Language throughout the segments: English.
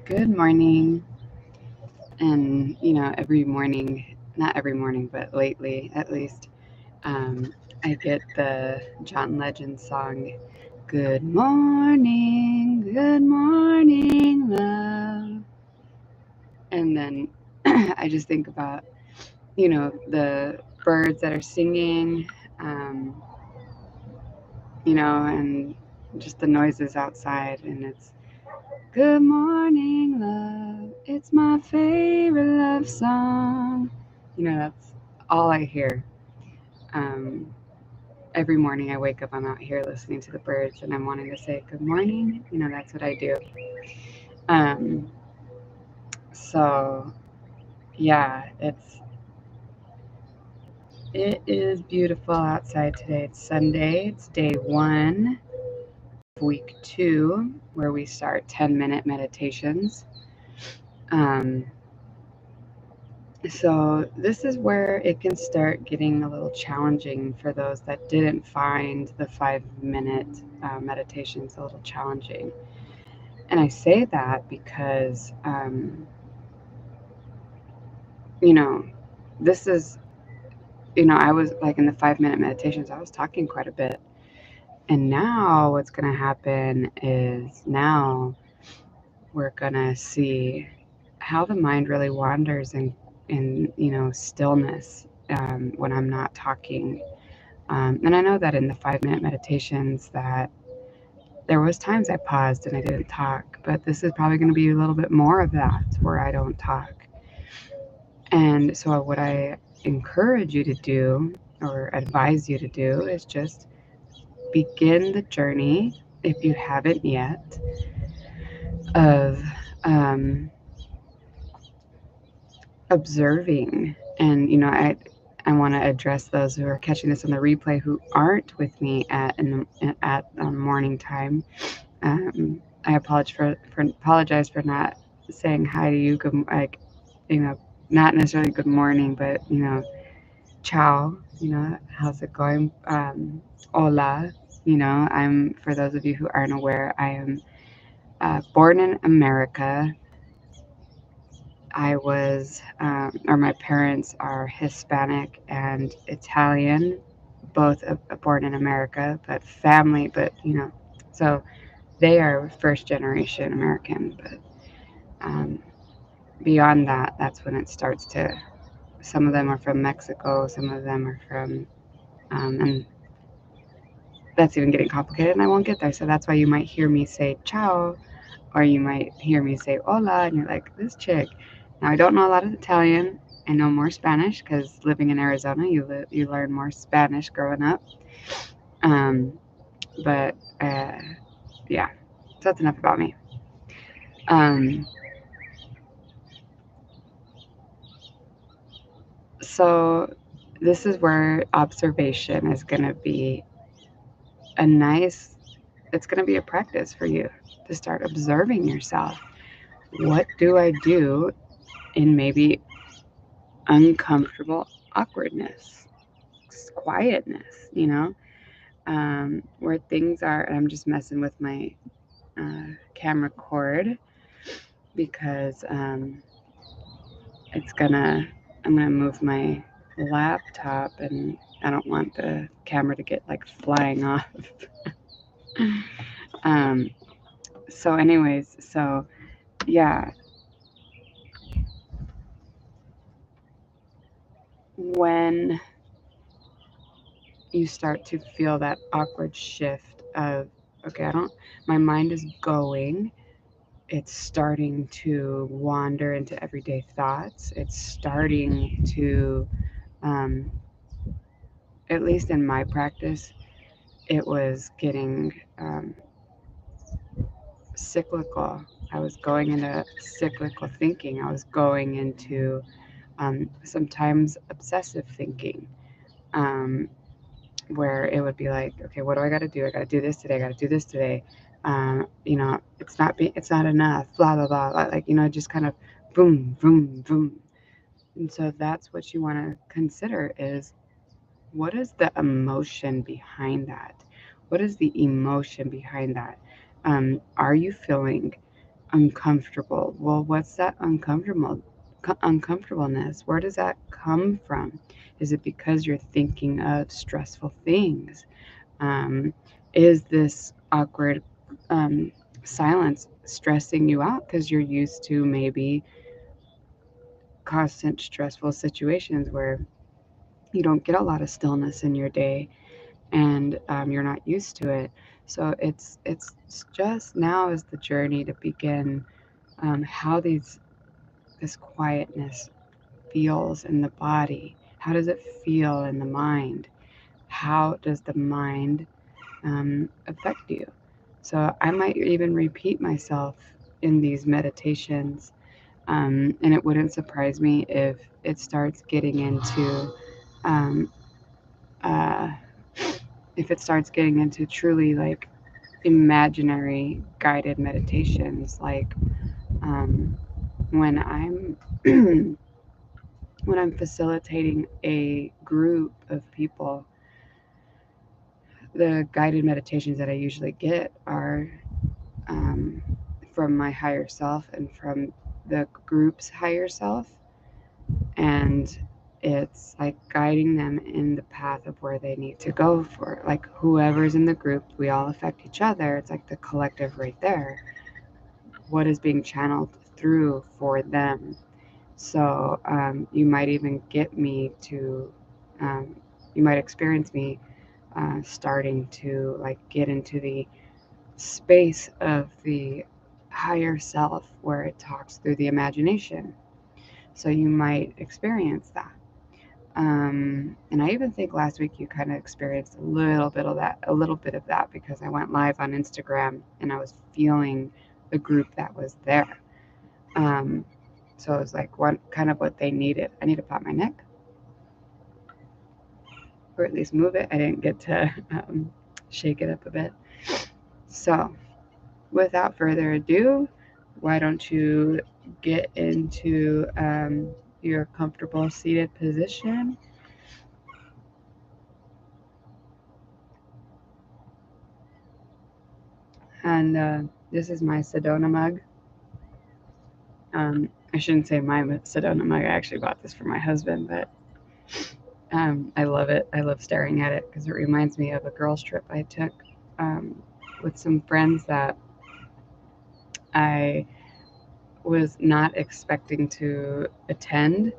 Good morning. And, every morning, not every morning, but lately at least, I get the John Legend song, Good morning, love. And then I just think about, the birds that are singing, um, and just the noises outside. And it's, Good morning, love. It's my favorite love song. That's all I hear. Um, every morning I wake up, I'm out here listening to the birds and I'm wanting to say good morning. That's what I do. Um, so yeah, it is beautiful outside today. It's Sunday. It's day 1 of week 2, where we start 10-minute meditations. So this is where it can start getting a little challenging for those that didn't find the 5-minute meditations a little challenging. And I say that because, this is, I was like in the 5-minute meditations, I was talking quite a bit. And now what's going to happen is now we're going to see how the mind really wanders in stillness when I'm not talking. And I know that in the 5-minute meditations that there was times I paused and I didn't talk, but this is probably going to be a little bit more of that where I don't talk. And so what I encourage you to do or advise you to do is just begin the journey, if you haven't yet, of observing. And I want to address those who are catching this on the replay who aren't with me at morning time. I apologize for not saying hi to you. Good, not necessarily good morning, but ciao. How's it going? Hola. I'm, for those of you who aren't aware, I am born in America. I was, or my parents are Hispanic and Italian, both born in America, but family, so they are first generation American. But beyond that, that's when it starts to, some of them are from Mexico, some of them are from, and that's even getting complicated and I won't get there. So that's why you might hear me say ciao, or you might hear me say hola, and you're like, this chick. Now, I don't know a lot of Italian. I know more Spanish because living in Arizona, you learn more Spanish growing up. But yeah, so that's enough about me. So this is where observation is going to be it's going to be a practice for you to start observing yourself. What do I do in maybe uncomfortable awkwardness, quietness, where things are, and I'm just messing with my camera cord because I'm gonna move my laptop and I don't want the camera to get like flying off. So anyways, so yeah, when you start to feel that awkward shift of, okay, my mind is going, it's starting to wander into everyday thoughts. It's starting to, at least in my practice, it was getting cyclical. I was going into cyclical thinking. I was going into sometimes obsessive thinking, where it would be like, okay, what do I got to do? I got to do this today. I got to do this today. It's not enough. Blah blah blah. Like just kind of boom, boom, boom. And so that's what you want to consider is, what is the emotion behind that? What is the emotion behind that? Are you feeling uncomfortable? Well, what's that uncomfortableness? Where does that come from? Is it because you're thinking of stressful things? Is this awkward silence stressing you out because you're used to maybe constant stressful situations where you don't get a lot of stillness in your day, and you're not used to it? So it's just now is the journey to begin how this quietness feels in the body. How does it feel in the mind? How does the mind affect you? So I might even repeat myself in these meditations, and it wouldn't surprise me if it starts getting into um, uh, if it starts getting into truly like imaginary guided meditations, like um, when I'm when I'm facilitating a group of people. The guided meditations that I usually get are um, from my higher self and from the group's higher self. And it's like guiding them in the path of where they need to go for, like, whoever's in the group, we all affect each other. It's like the collective right there. What is being channeled through for them? So you might even get me to, you might experience me starting to like get into the space of the higher self where it talks through the imagination. So you might experience that. And I even think last week you kind of experienced a little bit of that because I went live on Instagram and I was feeling the group that was there. Um, so it was like what they needed. I need to pop my neck, or at least move it. I didn't get to shake it up a bit. So without further ado, why don't you get into your comfortable seated position? And this is my Sedona mug. I shouldn't say my Sedona mug. I actually bought this for my husband, but I love it. I love staring at it because it reminds me of a girls' trip I took with some friends that I was not expecting to attend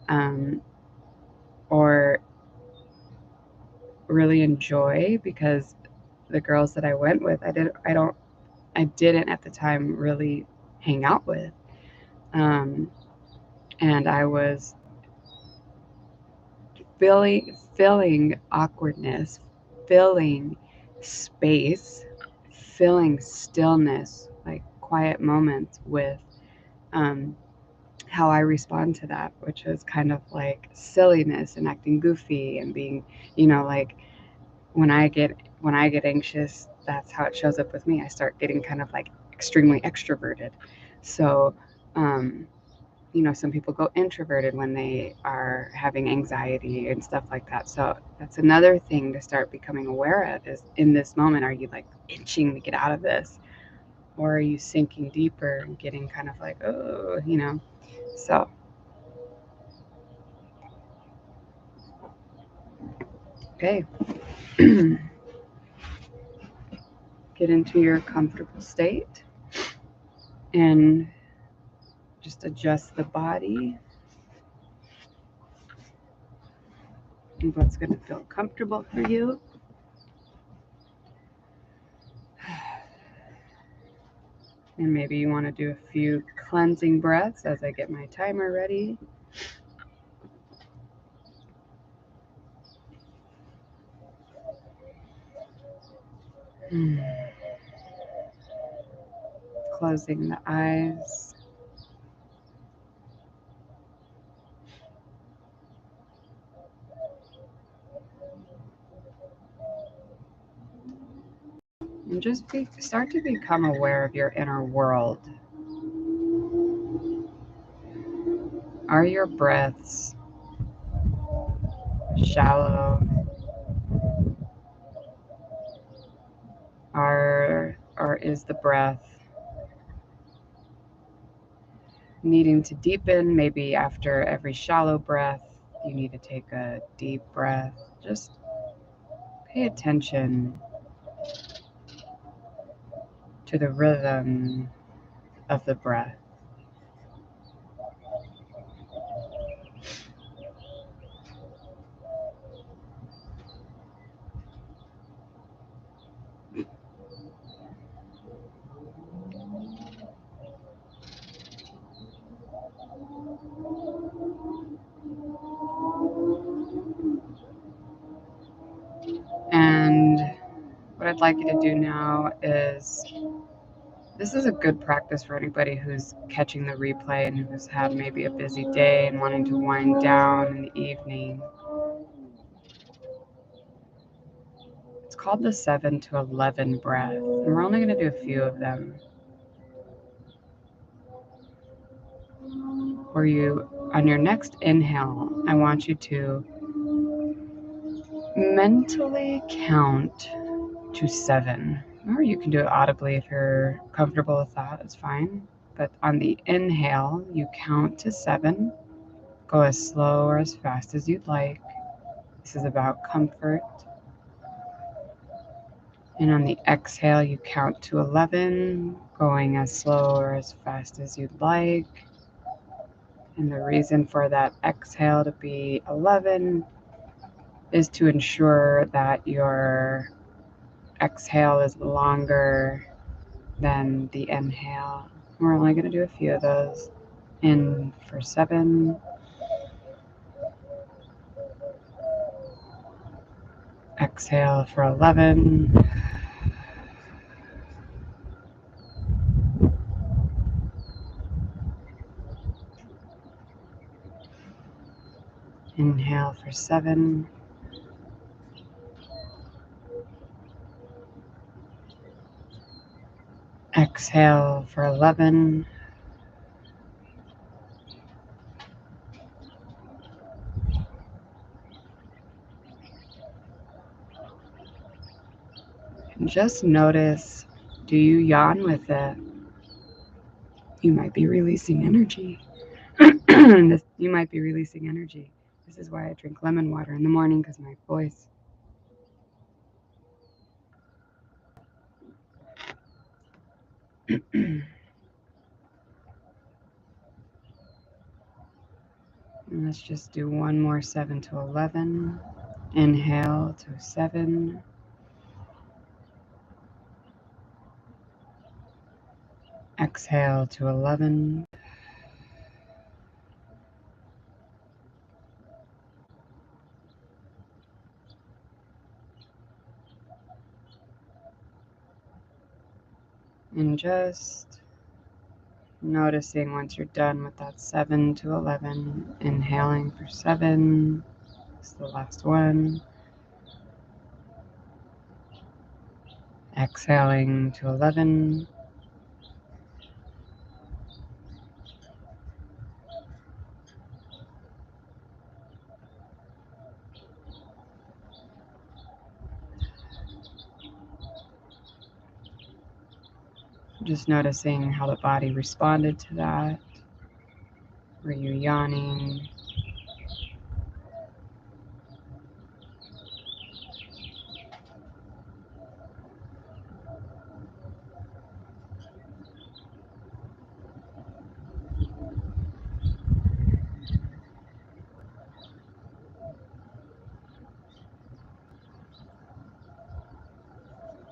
um, or really enjoy, because the girls that I went with, I didn't at the time really hang out with. Um, and I was filling awkwardness, filling space, filling stillness, like quiet moments with um, how I respond to that, which is kind of like silliness and acting goofy and being, like when I get anxious, that's how it shows up with me. I start getting kind of like extremely extroverted. So, some people go introverted when they are having anxiety and stuff like that. So that's another thing to start becoming aware of is, in this moment, are you like itching to get out of this? Or are you sinking deeper and getting kind of like, oh. So, okay. Get into your comfortable state and just adjust the body and what's going to feel comfortable for you. And maybe you want to do a few cleansing breaths as I get my timer ready. Closing the eyes. And just start to become aware of your inner world. Are your breaths shallow? Or is the breath needing to deepen? Maybe after every shallow breath, you need to take a deep breath. Just pay attention to the rhythm of the breath. And what I'd like you to do now is, this is a good practice for anybody who's catching the replay and who's had maybe a busy day and wanting to wind down in the evening. It's called the 7 to 11 breath, and we're only going to do a few of them. Where you, on your next inhale, I want you to mentally count to 7. Or you can do it audibly if you're comfortable with that, it's fine. But on the inhale, you count to 7. Go as slow or as fast as you'd like. This is about comfort. And on the exhale, you count to 11, going as slow or as fast as you'd like. And the reason for that exhale to be 11 is to ensure that your exhale is longer than the inhale. We're only going to do a few of those. In for 7. Exhale for 11. Inhale for 7. Exhale for 11. And just notice, do you yawn with it? You might be releasing energy. You might be releasing energy. This is why I drink lemon water in the morning, because my voice. And let's just do one more 7 to 11. Inhale to 7. Exhale to 11. And just noticing once you're done with that 7 to 11, inhaling for 7. It's the last one. Exhaling to 11. Just noticing how the body responded to that. Were you yawning?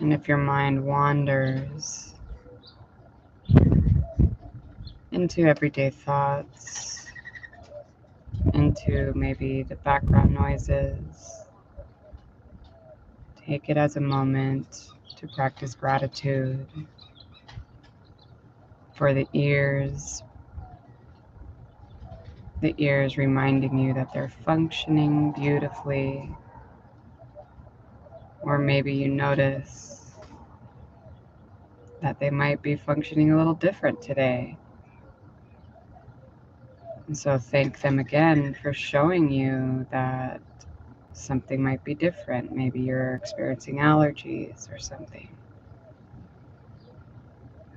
And if your mind wanders into everyday thoughts, into maybe the background noises, take it as a moment to practice gratitude for the ears reminding you that they're functioning beautifully. Or maybe you notice that they might be functioning a little different today. And so thank them again for showing you that something might be different. Maybe you're experiencing allergies or something.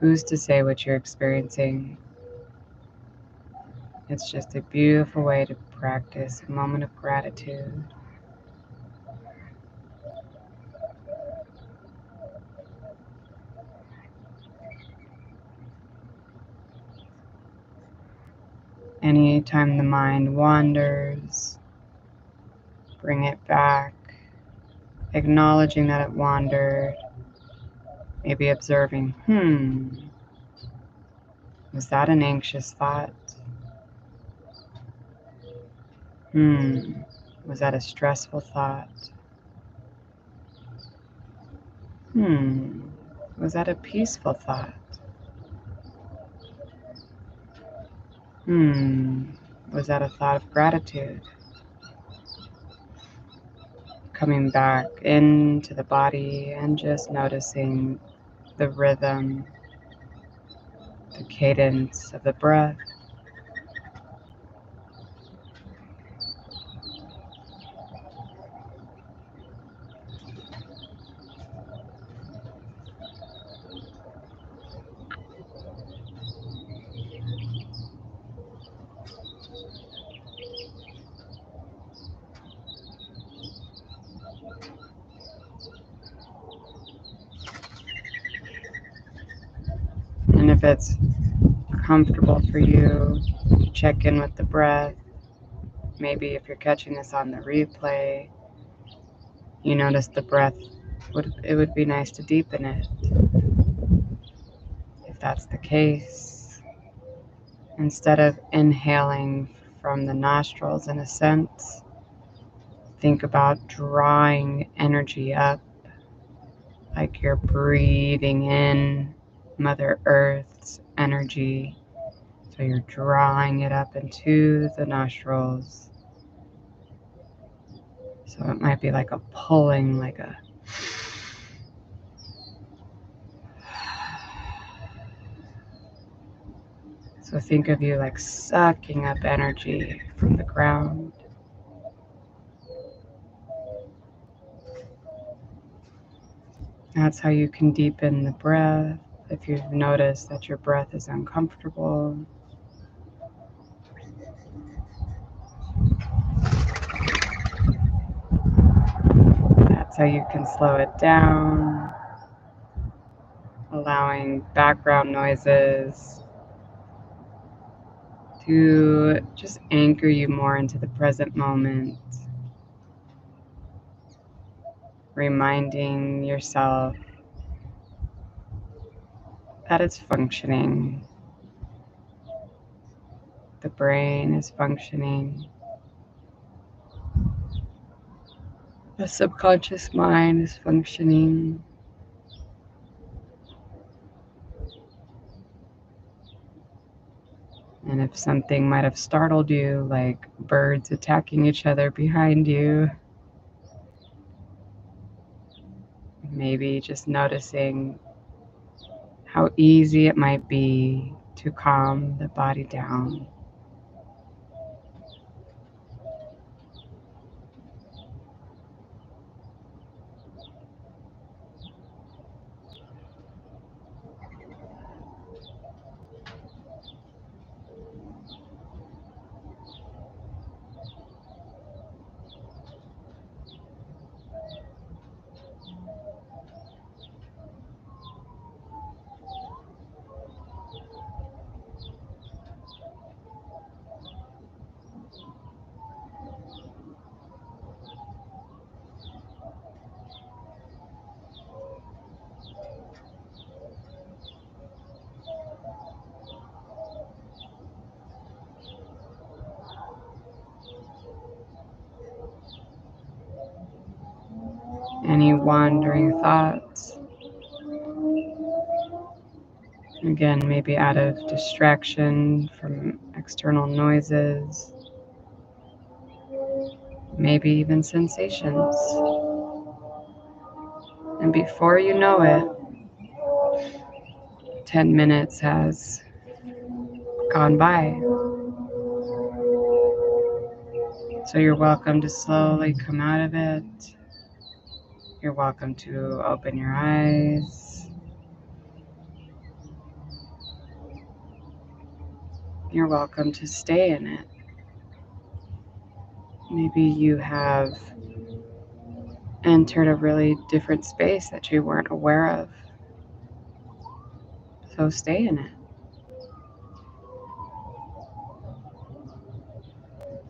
Who's to say what you're experiencing? It's just a beautiful way to practice a moment of gratitude. Anytime the mind wanders, bring it back, acknowledging that it wandered, maybe observing, was that an anxious thought? Was that a stressful thought? Was that a peaceful thought? Was that a thought of gratitude? Coming back into the body and just noticing the rhythm, the cadence of the breath. And if it's comfortable for you, check in with the breath. Maybe if you're catching this on the replay, you notice the breath, it would be nice to deepen it. If that's the case, instead of inhaling from the nostrils in a sense, think about drawing energy up, like you're breathing in Mother Earth's energy. So you're drawing it up into the nostrils. So it might be like a pulling, like a so think of you like sucking up energy from the ground. That's how you can deepen the breath. If you've noticed that your breath is uncomfortable, that's how you can slow it down, allowing background noises to just anchor you more into the present moment, reminding yourself that it's functioning. The brain is functioning. The subconscious mind is functioning. And if something might have startled you, like birds attacking each other behind you, maybe just noticing how easy it might be to calm the body down. Any wandering thoughts, again, maybe out of distraction from external noises, maybe even sensations. And before you know it, 10 minutes has gone by. So you're welcome to slowly come out of it. You're welcome to open your eyes. you're welcome to stay in it. Maybe you have entered a really different space that you weren't aware of. So stay in it.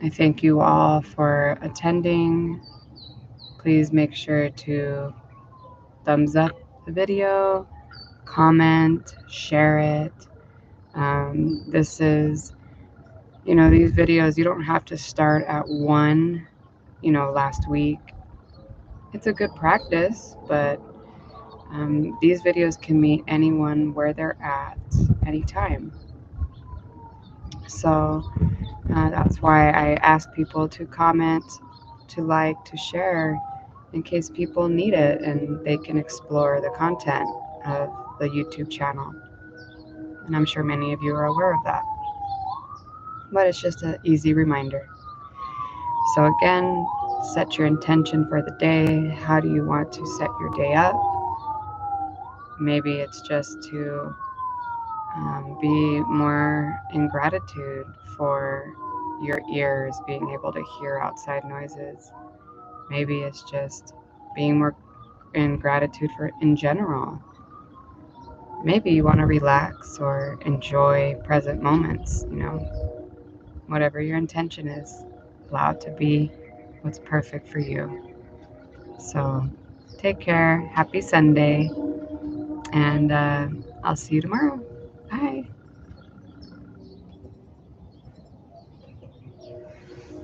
I thank you all for attending. Please make sure to thumbs up the video, comment, share it. This is, these videos, you don't have to start at one, last week. It's a good practice, but these videos can meet anyone where they're at anytime. So that's why I ask people to comment, to like, to share, in case people need it and they can explore the content of the YouTube channel. And I'm sure many of you are aware of that. But it's just an easy reminder. So again, set your intention for the day. How do you want to set your day up? Maybe it's just to be more in gratitude for your ears being able to hear outside noises. Maybe it's just being more in gratitude for in general. Maybe you want to relax or enjoy present moments, whatever your intention is, allow it to be what's perfect for you. So take care. Happy Sunday. And I'll see you tomorrow. Bye.